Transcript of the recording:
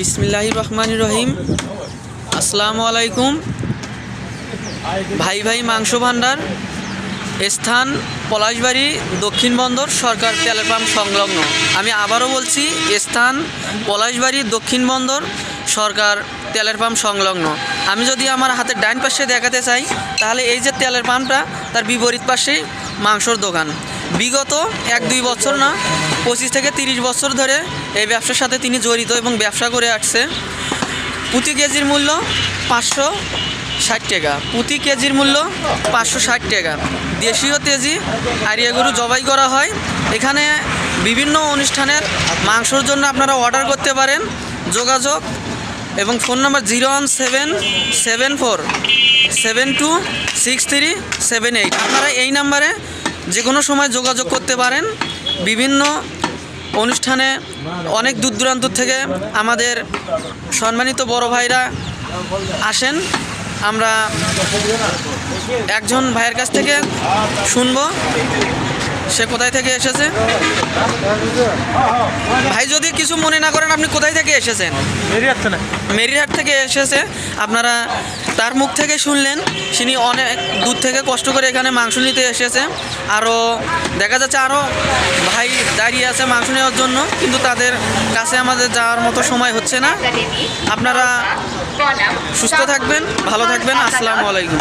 বিসমিল্লাহির রহমানির রহিম। আসসালামু আলাইকুম। ভাই ভাই মাংস ভাণ্ডার, স্থান পলাশবাড়ি, দক্ষিণ বন্দর, সরকার তেলের পাম্প সংলগ্ন। আমি আবারও বলছি, স্থান পলাশবাড়ি, দক্ষিণ বন্দর, সরকার তেলের পাম্প সংলগ্ন। আমি যদি আমার হাতের ডাইন পাশে দেখাতে চাই, তাহলে এই যে তেলের পাম্পটা, তার বিপরীত পাশেই মাংসর দোকান। বিগত 1-2 বছর না, 25 থেকে 30 বছর ধরে এই ব্যবসার সাথে তিনি জড়িত এবং ব্যবসা করে আসছে। প্রতি কেজির মূল্য 560 টাকা। প্রতি কেজির মূল্য 560 টাকা। দেশীয় তেজি আরিয়া গরু জবাই করা হয়। এখানে বিভিন্ন অনুষ্ঠানের মাংসর জন্য আপনারা অর্ডার করতে পারেন। যোগাযোগ এবং ফোন নাম্বার 01774726378। আপনারা এই নাম্বারে যে কোনো সময় যোগাযোগ করতে পারেন। বিভিন্ন অনুষ্ঠানে অনেক দূর দূরান্ত থেকে আমাদের সম্মানিত বড় ভাইরা আসেন। আমরা একজন ভাইয়ের কাছ থেকে শুনবো সে কোথায় থেকে এসেছে। ভাই, যদি কিছু মনে না করেন, আপনি কোথায় থেকে এসেছেন? মেরিহাট থেকে এসেছে। আপনারা তার মুখ থেকে শুনলেন, তিনি অনেক দূর থেকে কষ্ট করে এখানে মাংস নিতে এসেছে। আরও দেখা যাচ্ছে আরও ভাই দাঁড়িয়ে আছে মাংস নেওয়ার জন্য, কিন্তু তাদের কাছে আমাদের যাওয়ার মতো সময় হচ্ছে না। আপনারা সুস্থ থাকবেন, ভালো থাকবেন। আসসালামু আলাইকুম।